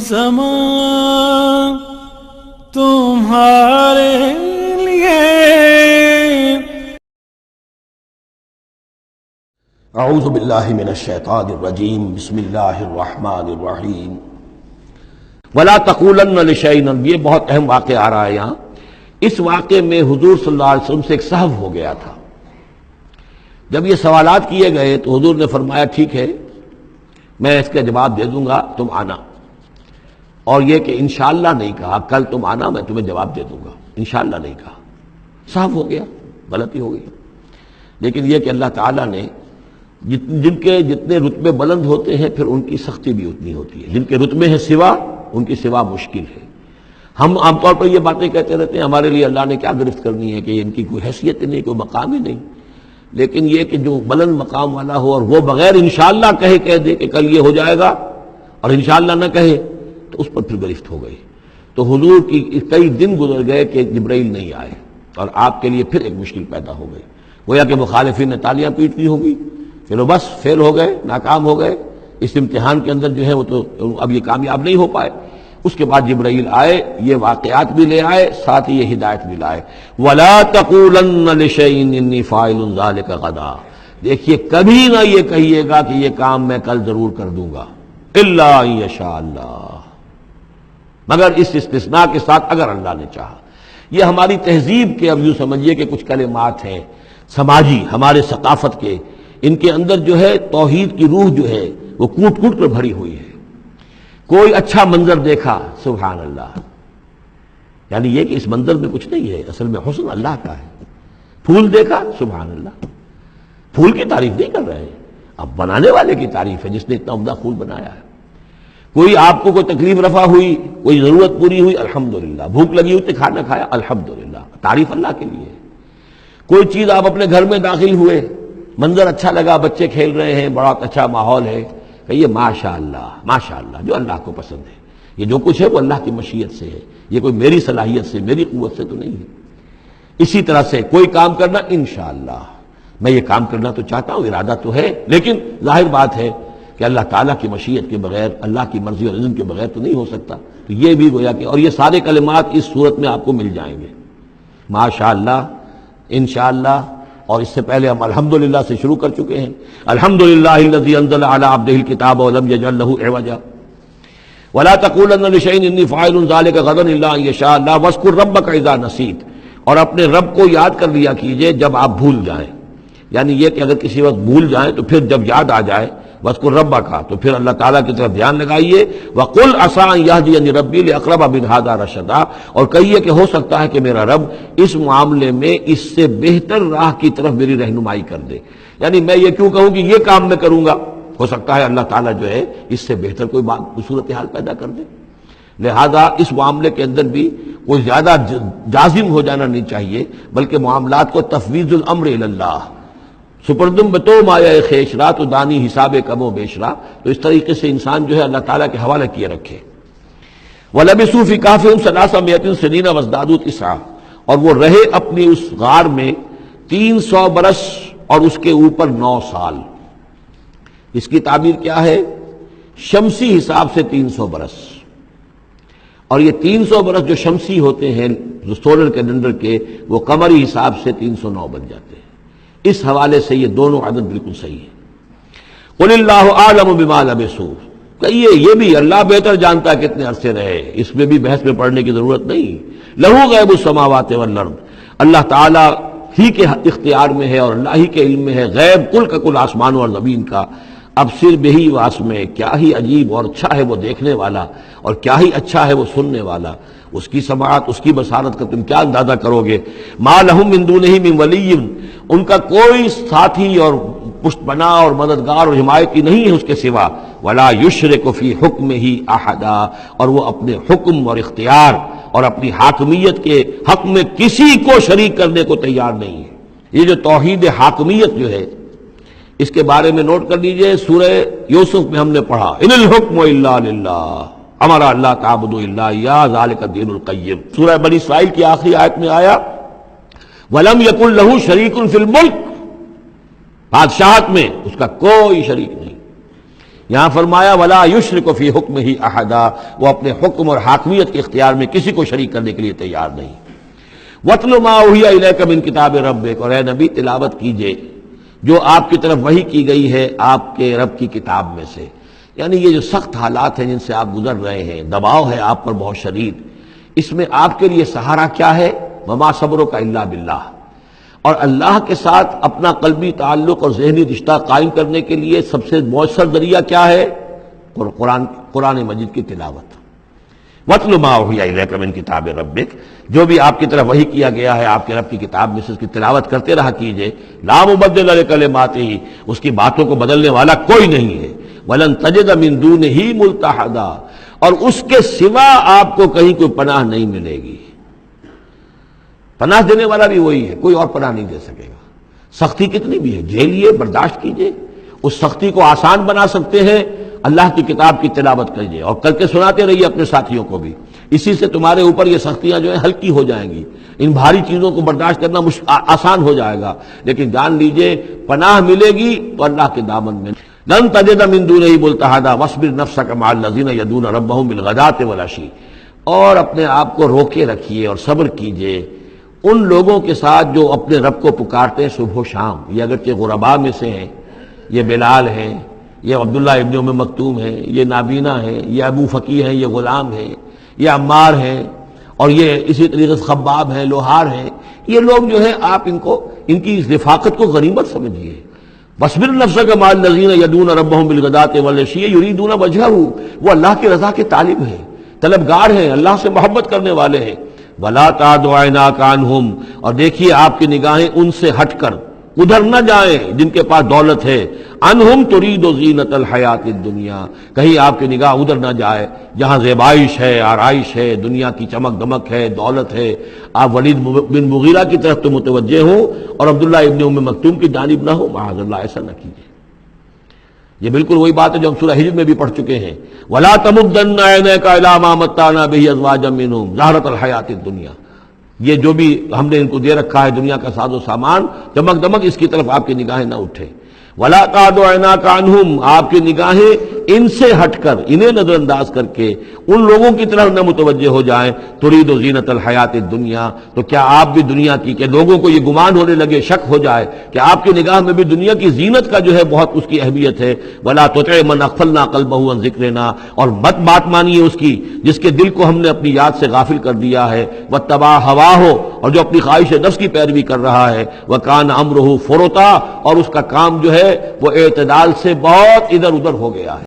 زمان تمہارے لیے. اعوذ باللہ من الشیطان الرجیم. بسم اللہ الرحمن الرحیم. ولا تقولن لشیء، یہ بہت اہم واقعہ آ رہا ہے یہاں. اس واقعے میں حضور صلی اللہ علیہ وسلم سے ایک سہو ہو گیا تھا. جب یہ سوالات کیے گئے تو حضور نے فرمایا ٹھیک ہے میں اس کا جواب دے دوں گا، تم آنا. اور یہ کہ انشاءاللہ نہیں کہا، کل تم آنا میں تمہیں جواب دے دوں گا. انشاءاللہ نہیں کہا، سہو ہو گیا، غلطی ہو گئی. لیکن یہ کہ اللہ تعالیٰ نے جن کے جتنے رتبے بلند ہوتے ہیں پھر ان کی سختی بھی اتنی ہوتی ہے. جن کے رتبے ہیں سوا، ان کی سوا مشکل ہے. ہم عام طور پر یہ باتیں کہتے رہتے ہیں ہمارے لیے اللہ نے کیا گرفت کرنی ہے کہ ان کی کوئی حیثیت نہیں، کوئی مقام ہی نہیں. لیکن یہ کہ جو بلند مقام والا ہو اور وہ بغیر انشاءاللہ کہہ دے کہ کل یہ ہو جائے گا اور انشاءاللہ نہ کہے تو اس پر پھر گرفت ہو گئی. تو حضور کی کئی دن گزر گئے کہ جبرائیل نہیں آئے اور آپ کے لیے پھر ایک مشکل پیدا ہو گئی. گویا کہ مخالفین نے تالیاں پیٹ لی ہوگی، پھر وہ بس فیل ہو گئے، ناکام ہو گئے اس امتحان کے اندر جو ہے وہ تو اب یہ کامیاب نہیں ہو پائے. اس کے بعد جبرائیل آئے، یہ واقعات بھی لے آئے، ساتھ ہی یہ ہدایت بھی لائے. وَلَا تَقُولَنَّ لِشَيْءٍ إِنِّي فَاعِلٌ ذَلِكَ غَدًا. دیکھیے کبھی نہ یہ کہیے گا کہ یہ کام میں کل ضرور کر دوں گا، إِلَّا أَن يَشَاءَ اللَّهُ، مگر اس استثناء کے ساتھ اگر اللہ نے چاہا. یہ ہماری تہذیب کے اب یوں سمجھیے کہ کچھ کلمات ہیں سماجی، ہمارے ثقافت کے، ان کے اندر جو ہے توحید کی روح جو ہے وہ کوٹ کوٹ کر بھری ہوئی ہے. کوئی اچھا منظر دیکھا سبحان اللہ، یعنی یہ کہ اس منظر میں کچھ نہیں ہے، اصل میں حسن اللہ کا ہے. پھول دیکھا سبحان اللہ، پھول کی تعریف نہیں کر رہے ہیں، اب بنانے والے کی تعریف ہے جس نے اتنا عمدہ پھول بنایا ہے. کوئی آپ کو کوئی تکلیف رفع ہوئی، کوئی ضرورت پوری ہوئی الحمدللہ، بھوک لگی ہوئی تو کھانا کھایا الحمدللہ، تعریف اللہ کے لیے. کوئی چیز آپ اپنے گھر میں داخل ہوئے، منظر اچھا لگا، بچے کھیل رہے ہیں، بڑا اچھا ماحول ہے، کہیے ماشاء اللہ ماشاء اللہ، جو اللہ کو پسند ہے. یہ جو کچھ ہے وہ اللہ کی مشیت سے ہے، یہ کوئی میری صلاحیت سے میری قوت سے تو نہیں ہے. اسی طرح سے کوئی کام کرنا انشاءاللہ، میں یہ کام کرنا تو چاہتا ہوں، ارادہ تو ہے، لیکن ظاہر بات ہے کہ اللہ تعالیٰ کی مشیت کے بغیر، اللہ کی مرضی اور اذن کے بغیر تو نہیں ہو سکتا. تو یہ بھی گویا کہ، اور یہ سارے کلمات اس صورت میں آپ کو مل جائیں گے، ماشاءاللہ، انشاءاللہ. اور اس سے پہلے ہم الحمدللہ سے شروع کر چکے ہیں. الحمدللہ الذی انزل علی عبدہ الکتاب ولم یجعل لہ عوجا. ولا تقولن لشیء انی فاعل ذلک غدا الا ان یشاء اللہ واذکر ربک اذا نسیت. اور اپنے رب کو یاد کر لیا کیجئے جب آپ بھول جائیں، یعنی یہ کہ اگر کسی وقت بھول جائیں تو پھر جب یاد آ جائے واذکر ربک تو پھر اللہ تعالیٰ کی طرف دھیان لگائیے. وقل عسیٰ ان یہدینی ربی لاقرب من ھذا رشدا. اور کہیے کہ ہو سکتا ہے کہ میرا رب اس معاملے میں اس سے بہتر راہ کی طرف میری رہنمائی کر دے. یعنی میں یہ کیوں کہوں کہ یہ کام میں کروں گا، ہو سکتا ہے اللہ تعالیٰ جو ہے اس سے بہتر کوئی صورتحال پیدا کر دے. لہذا اس معاملے کے اندر بھی کوئی زیادہ جازم ہو جانا نہیں چاہیے، بلکہ معاملات کو تفویض الامر الی اللہ، سپردم بتو مایا خیشرا تو دانی حساب کم و بیشرا. تو اس طریقے سے انسان جو ہے اللہ تعالیٰ کے حوالے کیے رکھے. وَلَبِثُوا فِي كَهْفِهِمْ 300 سِنِينَ وَازْدَادُوا تِسْعًا. اور وہ رہے اپنی اس غار میں 300 برس اور اس کے اوپر 9 سال. اس کی تعبیر کیا ہے؟ شمسی حساب سے 300 برس، اور یہ 300 برس جو شمسی ہوتے ہیں جو سولر کیلنڈر کے، وہ قمری حساب سے 309 بن جاتے ہیں. اس حوالے سے یہ دونوں عدد بالکل صحیح ہے. قل اللہ اعلم بما لبثوا. کہیے یہ بھی اللہ بہتر جانتا ہے کتنے عرصے رہے، اس میں بھی بحث میں پڑھنے کی ضرورت نہیں. لہ غیب السماوات والارض. اللہ تعالیٰ ہی کے اختیار میں ہے اور اللہ ہی کے علم میں ہے غیب کل کا کل آسمانوں اور زمین کا. اب صرف بہی واس میں، کیا ہی عجیب اور اچھا ہے وہ دیکھنے والا، اور کیا ہی اچھا ہے وہ سننے والا. اس کی سماعت، اس کی بصارت کا تم کیا اندازہ کرو گے. ما لہم من دونہ من ولی. ان کا کوئی ساتھی اور پشت بنا اور مددگار اور حمایتی نہیں ہے اس کے سوا. ولا یشرک فی حکمہ احدا. اور وہ اپنے حکم اور اختیار اور اپنی حاکمیت کے حق میں کسی کو شریک کرنے کو تیار نہیں ہے. یہ جو توحید حاکمیت جو ہے اس کے بارے میں نوٹ کر لیجئے. سورہ یوسف میں ہم نے پڑھا ان الحکم الا للہ ہمارا اللہ تعبد الا ایا ذالک الدین القیم. سورہ بنی اسرائیل کی آخری آیت میں آیا ولم یکن لہ شریک فی الملک. بادشاہت میں اس کا کوئی شریک نہیں. یہاں فرمایا ولا یشرک فی حکمہ احدا، وہ اپنے حکم اور حاکمیت کے اختیار میں کسی کو شریک کرنے کے لیے تیار نہیں۔ وَاتْلُ مَا أُوحِیَ إِلَيْکَ مِن کتاب ربک، اور اے نبی تلاوت کیجئے جو آپ کی طرف وحی کی گئی ہے آپ کے رب کی کتاب میں سے۔ یعنی یہ جو سخت حالات ہیں جن سے آپ گزر رہے ہیں، دباؤ ہے آپ پر بہت شدید، اس میں آپ کے لیے سہارا کیا ہے؟ وَمَا صَبْرُكَ إِلَّا بِاللَّهِ، اور اللہ کے ساتھ اپنا قلبی تعلق اور ذہنی رشتہ قائم کرنے کے لیے سب سے مؤثر ذریعہ کیا ہے؟ قرآن مجید کی تلاوت۔ وَاتْلُ مَا أُوحِیَ إِلَيْکَ مِن کتاب ربک، جو بھی آپ کی طرف وحی کیا گیا ہے آپ کے رب کی کتاب میں سے اس کی تلاوت کرتے رہا کیجئے۔ لا مبدل لکلماتہ، اس کی باتوں کو بدلنے والا کوئی نہیں ہے۔ وَلَن تَجِدَ مِن دُونِهِ مُلْتَحَدًا، اور اس کے سوا آپ کو کہیں کوئی پناہ نہیں ملے گی۔ پناہ دینے والا بھی وہی ہے، کوئی اور پناہ نہیں دے سکے گا۔ سختی کتنی بھی ہے جھیلیے، برداشت کیجئے، اس سختی کو آسان بنا سکتے ہیں اللہ کی کتاب کی تلاوت کیجئے اور کر کے سناتے رہیے اپنے ساتھیوں کو بھی، اسی سے تمہارے اوپر یہ سختیاں جو ہیں ہلکی ہو جائیں گی، ان بھاری چیزوں کو برداشت کرنا آسان ہو جائے گا۔ لیکن جان لیجئے پناہ ملے گی تو اللہ کے دامن میں۔ لن تجد من دونہ ملتحدا واصبر نفسک مع الذین یدعون ربهم بالغداۃ والعشی، اور اپنے آپ کو روکے رکھیے اور صبر کیجئے ان لوگوں کے ساتھ جو اپنے رب کو پکارتے ہیں صبح و شام۔ یہ اگرچہ غرباء میں سے ہیں، یہ بلال ہیں، یہ عبداللہ ابن ام مکتوم ہیں، یہ نابینا ہیں، یہ ابو فقی ہیں، یہ غلام ہیں، یہ عمار ہیں، اور یہ اسی طریقے سے خباب ہیں، لوہار ہیں۔ یہ لوگ جو ہیں آپ ان کی اس رفاقت کو غنیمت سمجھیے۔ وَاصْبِرْ نَفْسَكَ مَعَ الَّذِينَ يَدْعُونَ رَبَّهُم بِالْغَدَاةِ وَالْعَشِيِّ يُرِيدُونَ وَجْهَهُ، وہ اللہ کی رضا کے طالب ہیں، طلبگار ہیں، اللہ سے محبت کرنے والے ہیں۔ وَلَا تَعْدُ عَيْنَاكَ عَنْهُمْ، اور دیکھیے آپ کی نگاہیں ان سے ہٹ کر ادھر نہ جائیں جن کے پاس دولت ہے۔ عنہم ترید زینت الحیات الدنیا، کہیں آپ کی نگاہ ادھر نہ جائے جہاں زیبائش ہے، آرائش ہے، دنیا کی چمک دمک ہے، دولت ہے۔ آپ ولید بن مغیرہ کی طرف تو متوجہ ہوں اور عبداللہ ابن ام مکتوم کی جانب نہ ہو، معاذ اللہ ایسا نہ کیجیے۔ یہ بالکل وہی بات ہے جو ہم سورہ ہجر میں بھی پڑھ چکے ہیں۔ وَلَا تَمُدَّنَّ عَيْنَيْكَ إِلَىٰ مَا مَتَّعْنَا بِهِ أَزْوَاجًا مِّنْهُمْ زَهْرَةَ الْحَيَاةِ الدُّنْيَا، یہ جو بھی ہم نے ان کو دے رکھا ہے دنیا کا ساز و سامان، چمک دمک، اس کی طرف آپ کی نگاہیں نہ اٹھے۔ وَلَا تَعْدُ عَيْنَاكَ عَنْهُمْ، آپ کی نگاہیں ان سے ہٹ کر، انہیں نظر انداز کر کے ان لوگوں کی طرف نہ متوجہ ہو جائیں۔ ترید زینت الحیات الدنیا، تو کیا آپ بھی دنیا کی، کہ لوگوں کو یہ گمان ہونے لگے، شک ہو جائے کہ آپ کی نگاہ میں بھی دنیا کی زینت کا جو ہے بہت اس کی اہمیت ہے۔ وَلَا تُطِعْ مَنْ أَغْفَلْنَا قَلْبَهُ عَنْ ذِكْرِنَا، اور مت بات مانیے اس کی جس کے دل کو ہم نے اپنی یاد سے غافل کر دیا ہے۔ وَاتَّبَعَ هَوَاهُ، اور جو اپنی خواہش نفس کی پیروی کر رہا ہے۔ وَكَانَ أَمْرُهُ فُرُطًا، اور اس کا کام جو ہے وہ اعتدال سے بہت ادھر ادھر ہو گیا ہے۔